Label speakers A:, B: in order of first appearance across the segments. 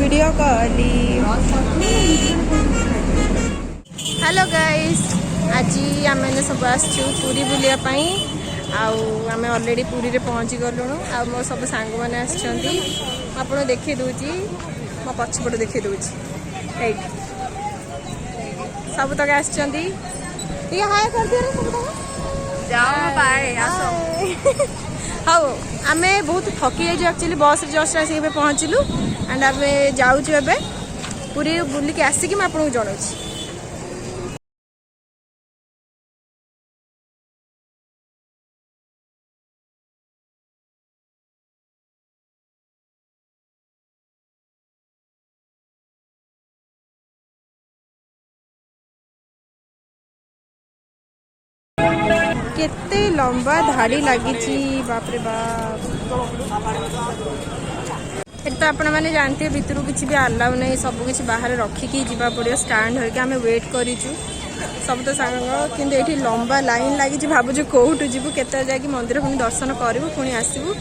A: Video कॉली। Hello guys, आज आम सब आसचु पूरी बुलियापाई। आम अलरेडी पूरी रे पहुँची गलुणु। आ मो सब सांग मैंने आप देखी दूची मो पछपट देखी दूची सब तक आसचंदी। ये हाय कर दियो रे सब तक जाओ बाय आसो। हाँ आम बहुत थकी जाइए एक्चुअली बस जस्ट आसिक पहुँचलु एंड आम जाऊँ पूरी बुलिक आसिक मैं आपको जनाऊँ। केते लंबा धाड़ी लगी बाप रे बाप। तो आपण मैंने जानते हैं भितर किसी भी अलाउ नहीं, सब किसी बाहर रखिकी जावा पड़ो स्टाण्ड होकर आम वेट करूँ सब तो सांग कि ये लंबा लाइन लगी भावुँ कौटू जीवु केत जाकि मंदिर पुणी दर्शन करूँ पुणी आसबू।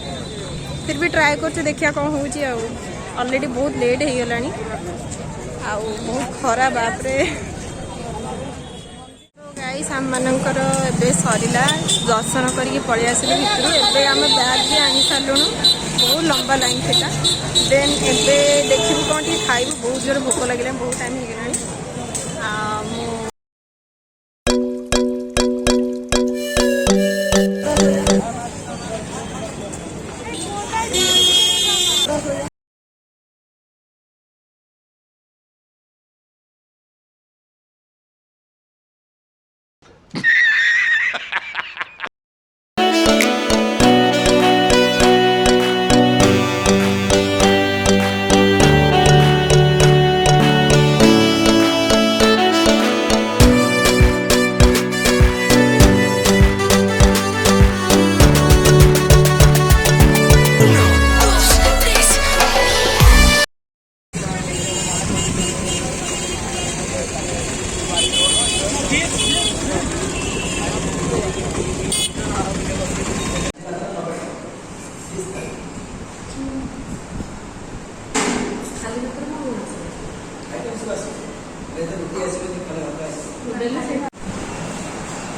A: फिर भी ट्राए कर देखिए कौन हो अलरेडी बहुत लेट हो गला बहुत खरा बापरे। गाइस आम मानकर एबे सरिला दर्शन करके पलि आसिलु भितर। एबे आम बैग भी आनी सारूँ बहुत लंबा लाइन थी। देन एबे देखू कौन टी खाइबू बहुत जोर भोक लगे बहुत टाइम हो गला।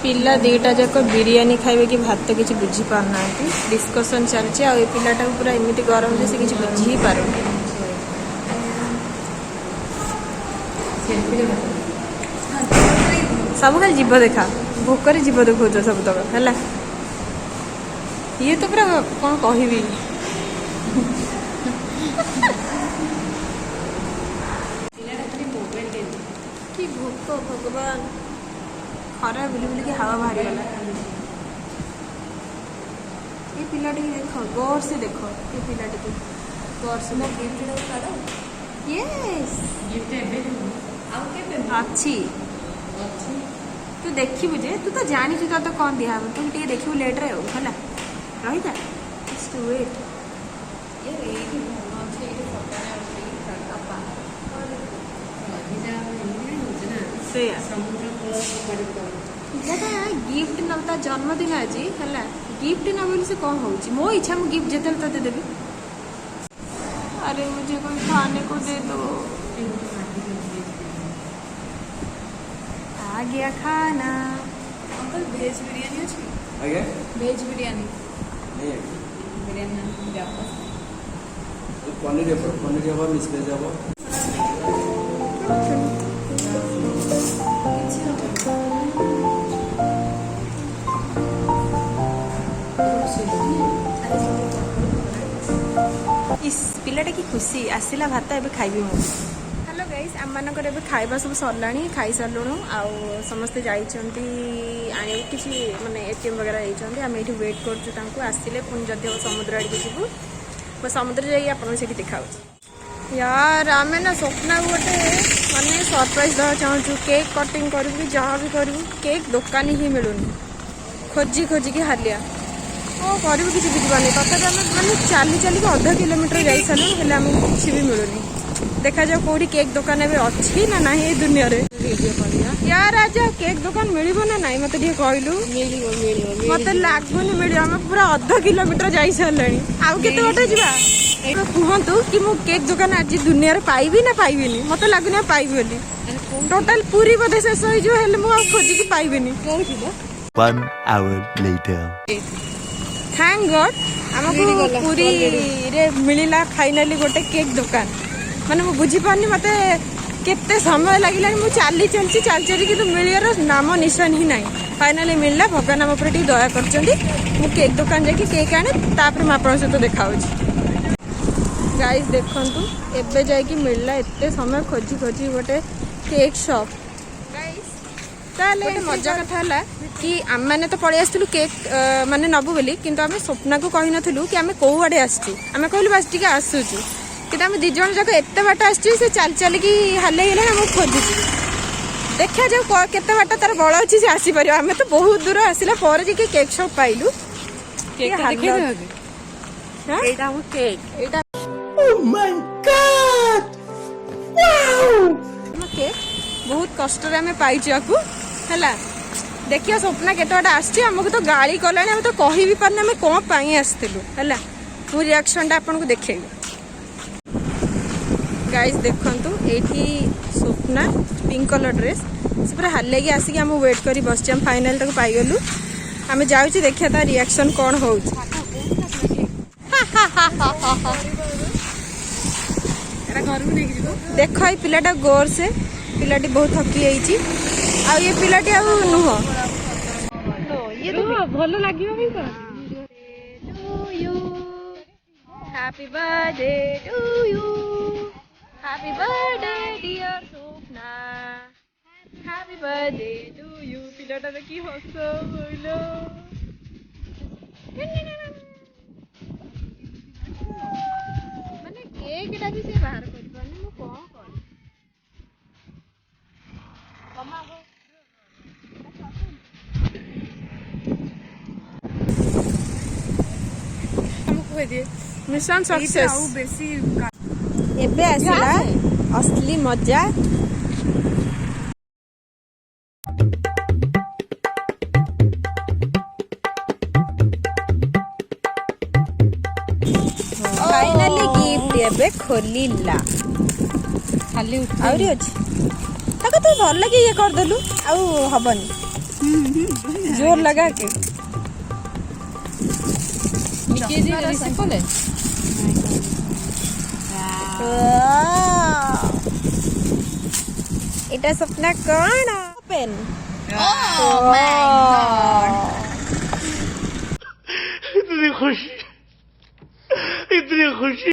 A: पिला दीटा जाक बिरियानी खाइबे कि भात किसी बुझी पारना डिस्कसन चलती। आ पिलाटा पूरा एमती गरम से किसी बुझी ही पार सब खाली जीव देखा भोकर जीव देखा सब तक है। ये तो पूरा कौन कहबी कि भोक भगवान खरा बुली बुलिकी हावा बाहरी गला। ये पिलाटी देख गौर से देख ये पिलाटी गौर से अच्छी तू देखू जे तू तो जानी तो कौन दिया तू टे देखू लेट्रे है रही था वेट गिफ्ट ना जन्मदिन आज है गिफ्ट ना बोली से कौन हो मो इच्छा मु गिफ्ट जिते ते देवी। अरे मुझे कोई खाने को दे दो। आ गया खाना। अंकल वेज बिरयानी अच्छी वेज बिरयानी बिरयानी पनीर मिस भेज इस पिलाटा की खुशी आसला भात एबे खाइबी मु। हेलो गाइस आम मानकर एबे खाइबा सब सरला खाई सारूँ आउ समस्ते जाइछंती आने किसी माने एटीएम वगैरह जाइछंती। आम एठी वेट करछु तांको आसिले पुन जदि समुद्र आड़ी जीवु मैं समुद्र जाई आपन से दिखाऊ। यार आम ना स्वप्ना गोटे माने सरप्राइज देवा चाहूँ केक कटिंग करूँ कि जहाँ भी करूँ केक दुकान ही मिलूनी खोजी खोजिकी हालिया कौन करूँ किसी बुझे तथा मैंने चली चलिक अधा किलोमीटर जाई सारूँ हेल्ले आमको किसी भी मिलूनी। देखा जाओ कौटी केक दुकान अच्छी ना ना ये दुनिया रे यार आज केक दुकान मिलबो ना नाई मत कहलु मत लगुनि मिल पूरा अधा किलोमीटर जाई सारे आउ केते बाटे जीवा। कहतु कि मु केक दुकान आज दुनिया रे पाइबी ना पाइबिनी मत लगुनि पाइबी बोली टोटल पूरी बोधे शेष हो जो हेले मु खोजिकी पाइबिनी
B: 1 hour later
A: थैंक गॉड हमको पूरी रे मिलिला फाइनली गोटे केक दुकान माने मु बुझी पानी मते केते समय लागिला मु चाली चलची कि मिलियर नाम निशान ही नहीं फाइनली मिलला भगवान हम ऊपर दया करचंदी मु केक दुकान जाके केक आने तापर मैं आपन सहित देखा गाइस देखंतु एबे जाके मिलला एते समय खोजी खोजी गोटे केक शॉप गाइस ताले मजा कथा हला कि आम मैंने तो पड़े आसलु केक माने नबु बोली किंतु आमे स्वप्ना को कहि नथलु कि आमे को आडे आसची आमे कहलु बस टिके आसुचु कि आम दी जन जाक एत बाट आस चल चल कि हाले गले आम खोजु देखा जाऊ केते बाट तार बल अच्छी से आसीपर आम तो बहुत दूर आसला पर जी केक शॉप पाइलु केक बहुत कष्ट आम पाइचु है देखिए स्वप्ना केते बाट आमको तो गाड़ी कला आम तो कह भी पारे आम कौन पाई आसलु है मो रिएक्शन आपको देखेबी गाइस देखंतु एठी स्वप्ना पिंक कलर ड्रेस से पूरा हाले की आसिक आम वेट करी बस हम फाइनल तक पाई गलु आम जाऊँ देखिए तार रिएक्शन कौन हो देख ये पिलाटा गोर से पिलाटी बहुत थकी जाइए आ ये पिलाटी आ नुह ये तो भल लगे happy birthday to you Happy birthday dear Swapna Happy birthday to you पिलाटा देखी हस बोलो माने केक टा भी से बाहर कर पानी मु कोन कर कमा हो हमको कह दिए मिशन सक्सेस आउ बेसी एबे आसला असली मजा फाइनली गिफ्ट एबे खोलिला खाली आउरी अछि ताको तू भल लगे ये कर देलु आउ हबनी जोर लगा के निके जी सिंपल है इटा सपना कौन पेन
B: इतनी खुशी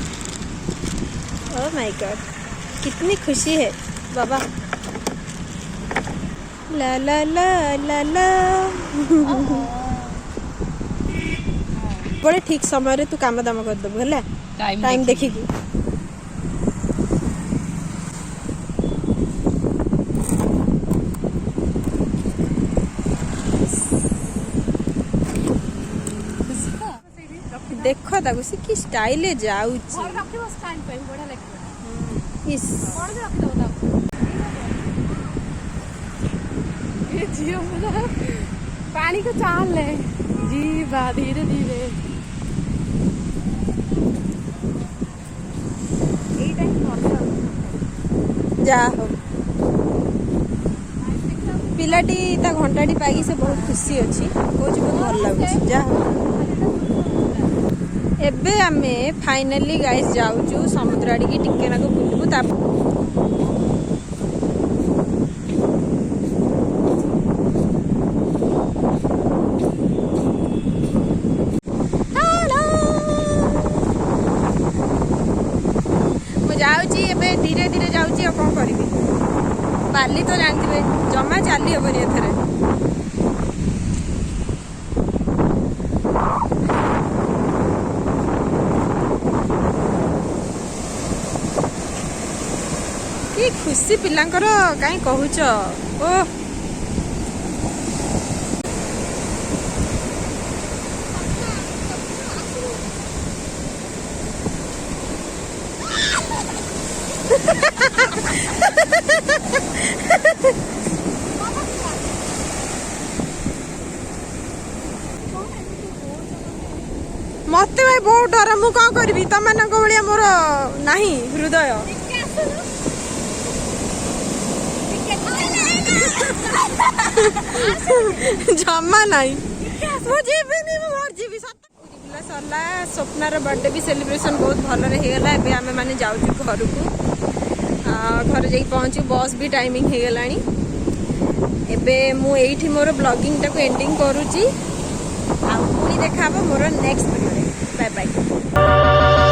A: ओह माय गॉड कितनी खुशी है बाबा ला ला ला ला ला बड़े ठीक समय रे तू काम दाम कर दबु हला टाइम देखी की देख ताको सी की स्टाइल जाउची और रखिबो स्टैंड पे बड़ा लगबो इस कोन भी रख दो ताको ये जियो वाला पानी को चाल ले जी बा धीरे धीरे एई टाइम कर जा हो पिलाटी ता घंटाटी पाई से बहुत खुशी अछि कोच बहुत भल लागुची जा एबे आमे फाइनली गाइस जाऊचु समुद्र आड़ी की टिके ना को बुलबु ता मु जाऊची एबे धीरे धीरे जाऊची आ कोन करबी बाली तो जानथिबे जमा चाली होबनी एथरे कि खुशी पिलांकर काई कहूच ओ मत भाई बहुत डर मु कौन करी तुम भाया मोर नहीं हृदय जमा नहीं सरला स्वप्नार बर्थडे भी सेलिब्रेशन बहुत भल होगा एवं आम मैंने जाऊँ घर को घर जा पहुँचू बस भी टाइमिंग हो गलानी एबे मु एठी मोर ब्लॉगिंग टाको एंडिंग करूची आ पुणी देखा मोर नेक्स्ट वीडियो बाय बाय।